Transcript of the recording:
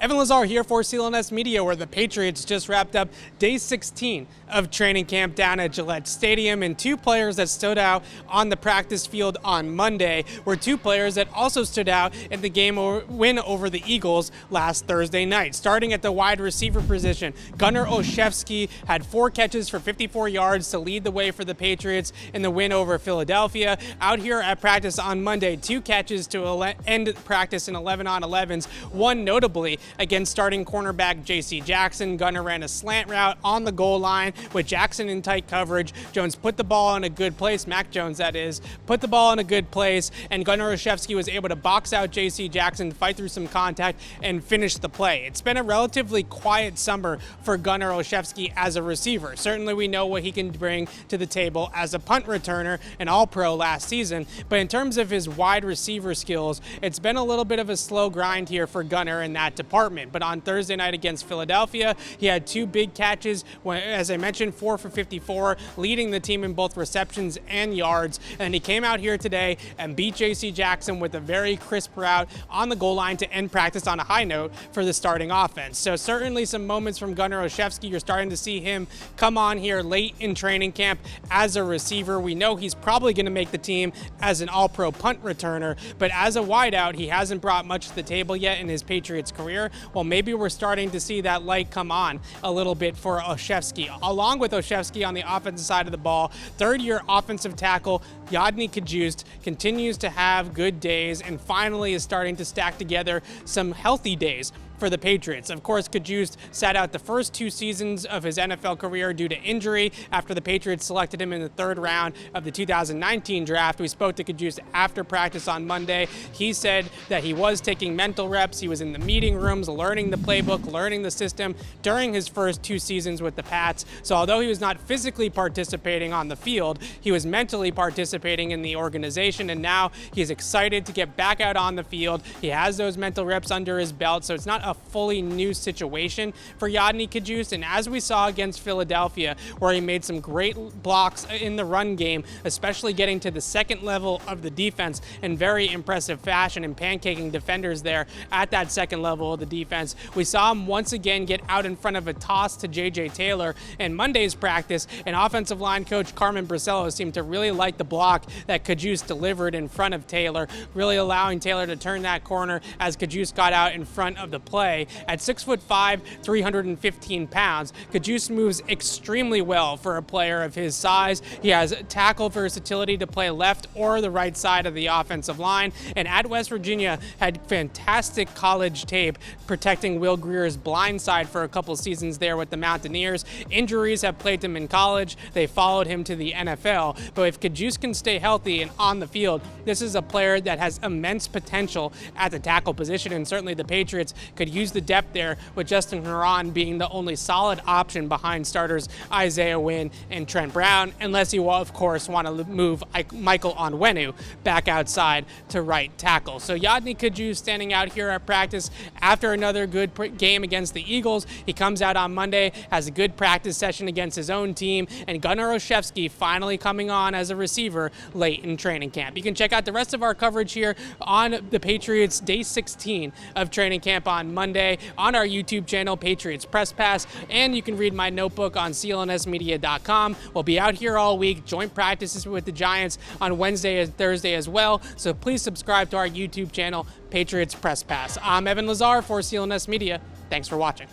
Evan Lazar here for CLNS Media, where the Patriots just wrapped up day 16 of training camp down at Gillette Stadium, and two players that stood out on the practice field on Monday were two players that also stood out in the game win over the Eagles last Thursday night. Starting at the wide receiver position, Gunner Olszewski had 4 catches for 54 yards to lead the way for the Patriots in the win over Philadelphia. Out here at practice on Monday, 2 catches to end practice in 11-on-11s, one notably against starting cornerback J.C. Jackson. Gunner ran a slant route on the goal line with Jackson in tight coverage. Jones put the ball in a good place, Mac Jones that is, put the ball in a good place, and Gunner Olszewski was able to box out J.C. Jackson, fight through some contact, and finish the play. It's been a relatively quiet summer for Gunner Olszewski as a receiver. Certainly we know what he can bring to the table as a punt returner, an All-Pro last season, but in terms of his wide receiver skills, it's been a little bit of a slow grind here for Gunner in that department. But on Thursday night against Philadelphia, he had 2 big catches, as I mentioned, 4 for 54, leading the team in both receptions and yards. And he came out here today and beat J.C. Jackson with a very crisp route on the goal line to end practice on a high note for the starting offense. So certainly some moments from Gunner Olszewski. You're starting to see him come on here late in training camp as a receiver. We know he's probably going to make the team as an All-Pro punt returner, but as a wideout, he hasn't brought much to the table yet in his Patriots career. Well, maybe we're starting to see that light come on a little bit for Olszewski. Along with Olszewski on the offensive side of the ball, third-year offensive tackle Yodny Cajuste continues to have good days and finally is starting to stack together some healthy days for the Patriots. Of course, Cajuste sat out the first 2 seasons of his NFL career due to injury after the Patriots selected him in the 3rd round of the 2019 draft. We spoke to Cajuste after practice on Monday. He said that he was taking mental reps. He was in the meeting rooms, learning the playbook, learning the system during his first 2 seasons with the Pats. So although he was not physically participating on the field, he was mentally participating in the organization, and now he's excited to get back out on the field. He has those mental reps under his belt, so it's not a fully new situation for Yodny Cajuste. And as we saw against Philadelphia, where he made some great blocks in the run game, especially getting to the second level of the defense in very impressive fashion and pancaking defenders there at that second level of the defense, we saw him once again get out in front of a toss to J.J. Taylor in Monday's practice, and offensive line coach Carmen Brasello seemed to really like the block that Cajuste delivered in front of Taylor, really allowing Taylor to turn that corner as Cajuste got out in front of the play. At 6'5", 315 pounds, Cajuste moves extremely well for a player of his size. He has tackle versatility to play left or the right side of the offensive line, and at West Virginia had fantastic college tape protecting Will Greer's blind side for a couple seasons there with the Mountaineers. Injuries have plagued him in college. They followed him to the NFL, but if Cajuste can stay healthy and on the field, this is a player that has immense potential at the tackle position, and certainly the Patriots could use the depth there, with Justin Herron being the only solid option behind starters Isaiah Wynn and Trent Brown, unless you, of course, want to move Michael Onwenu back outside to right tackle. So Yodny Cajuste standing out here at practice after another good game against the Eagles. He comes out on Monday, has a good practice session against his own team, and Gunner Olszewski finally coming on as a receiver late in training camp. You can check out the rest of our coverage here on the Patriots day 16 of training camp on Monday on our YouTube channel, Patriots Press Pass, and you can read my notebook on clnsmedia.com. We'll be out here all week, joint practices with the Giants on Wednesday and Thursday as well, so please subscribe to our YouTube channel, Patriots Press Pass. I'm Evan Lazar for CLNS Media. Thanks for watching.